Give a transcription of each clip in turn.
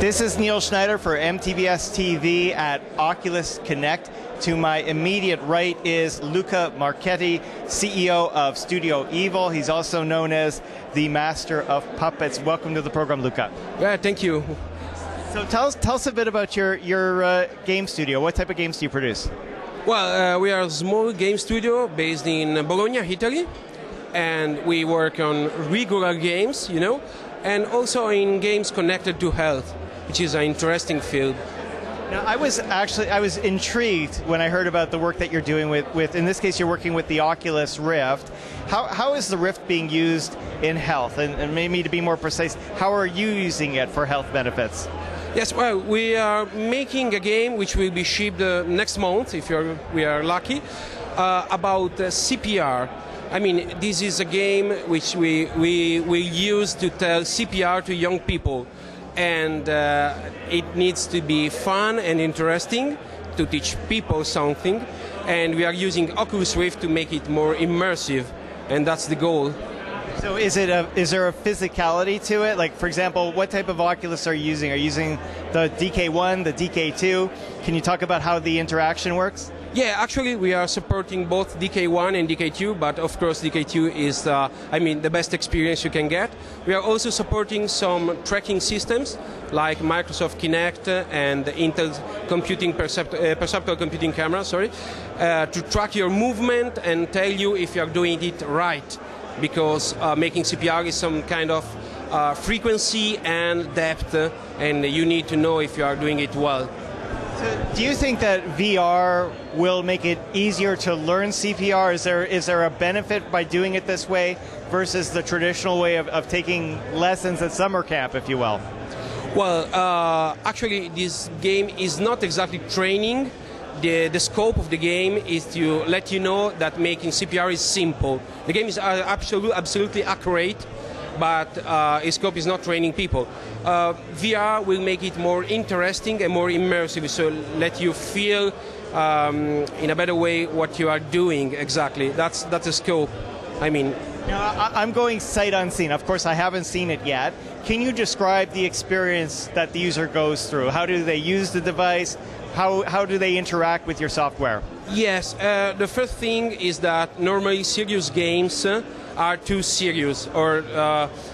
This is Neil Schneider for MTBS-TV at Oculus Connect. To my immediate right is Luca Marchetti, CEO of Studio Evil. He's also known as the Master of Puppets. Welcome to the program, Luca. Yeah, thank you. So tell us a bit about your game studio. What type of games do you produce? Well, we are a small game studio based in Bologna, Italy, and we work on regular games, and also in games connected to health, which is an interesting field. Now, I was intrigued when I heard about the work that you're doing with in this case, you're working with the Oculus Rift. How is the Rift being used in health? And maybe to be more precise, how are you using it for health benefits? Yes, well, we are making a game which will be shipped next month, if we are lucky, about CPR. I mean, this is a game which we use to tell CPR to young people. And it needs to be fun and interesting to teach people something. And we are using Oculus Rift to make it more immersive, and that's the goal. So is there a physicality to it? Like, for example, what type of Oculus are you using? Are you using the DK1, the DK2? Can you talk about how the interaction works? Yeah, actually we are supporting both DK1 and DK2, but of course DK2 is the best experience you can get. We are also supporting some tracking systems like Microsoft Kinect and Intel computing perceptual computing camera, to track your movement and tell you if you are doing it right, because making CPR is some kind of frequency and depth, and you need to know if you are doing it well. So do you think that VR will make it easier to learn CPR? Is there a benefit by doing it this way versus the traditional way of taking lessons at summer camp, if you will? Well, actually this game is not exactly training. The scope of the game is to let you know that making CPR is simple. The game is absolutely accurate, but its scope is not training people. VR will make it more interesting and more immersive, so let you feel in a better way what you are doing exactly. That's the scope, I mean. Now, I'm going sight unseen. Of course, I haven't seen it yet. Can you describe the experience that the user goes through? How do they use the device? How do they interact with your software? Yes, the first thing is that normally serious games are too serious or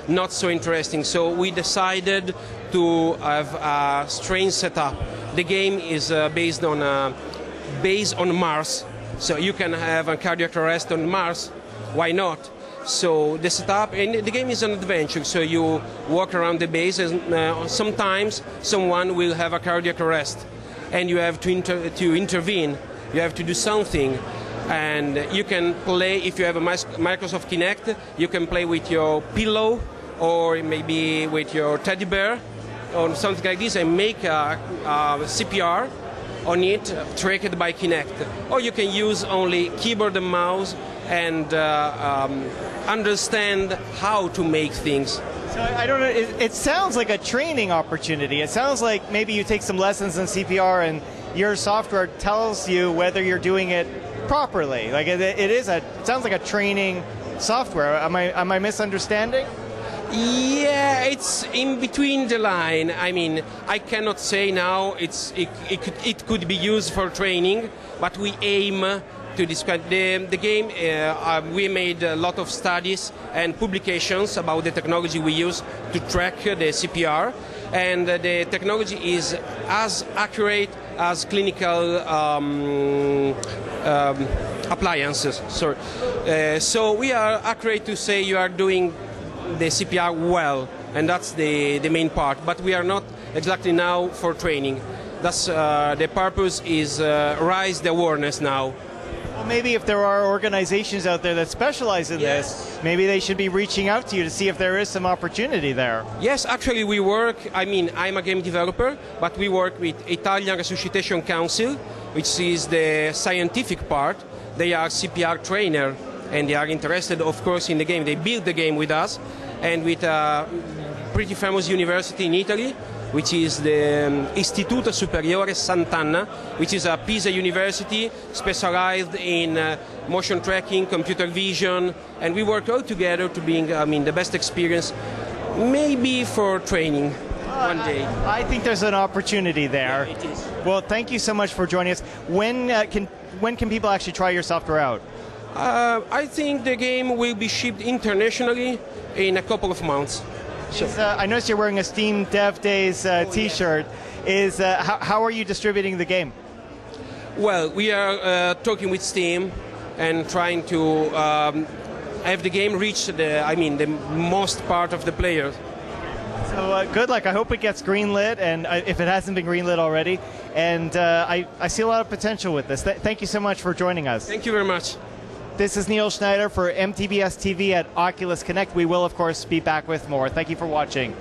not so interesting. So we decided to have a strange setup. The game is based on Mars, so you can have a cardiac arrest on Mars. Why not? So the setup, and the game is an adventure. So you walk around the base, and sometimes someone will have a cardiac arrest, and you have to intervene. You have to do something. And you can play, if you have a Microsoft Kinect, you can play with your pillow or maybe with your teddy bear or something like this and make a CPR on it tracked by Kinect. Or you can use only keyboard and mouse and understand how to make things. So I don't know, it sounds like a training opportunity. It sounds like maybe you take some lessons in CPR and your software tells you whether you're doing it properly. Like it sounds like a training software. Am I misunderstanding? Yeah, it's in between the line. I mean, I cannot say now it could be used for training, but we aim to describe the game. We made a lot of studies and publications about the technology we use to track the CPR, and the technology is as accurate as clinical appliances. So we are accurate to say you are doing the CPR well, and that's the main part. But we are not exactly now for training. That's the purpose is raise the awareness now. Well, maybe if there are organizations out there that specialize in this, maybe they should be reaching out to you to see if there is some opportunity there. Yes, actually we work, I'm a game developer, but we work with Italian Resuscitation Council, which is the scientific part. They are CPR trainer, and they are interested, of course, in the game. They build the game with us, and with a pretty famous university in Italy, which is the Istituto Superiore Sant'Anna, which is a Pisa university specialized in motion tracking, computer vision, and we work all together to bring the best experience, maybe for training. one day. I think there's an opportunity there. Yeah, it is. Well, thank you so much for joining us. When can people actually try your software out? I think the game will be shipped internationally in a couple of months. I noticed you're wearing a Steam Dev Days T-shirt. How are you distributing the game? Well, we are talking with Steam and trying to have the game reach the most part of the players. So good luck. I hope it gets greenlit, and if it hasn't been greenlit already. And I see a lot of potential with this. Thank you so much for joining us. Thank you very much. This is Neil Schneider for MTBS-TV at Oculus Connect. We will, of course, be back with more. Thank you for watching.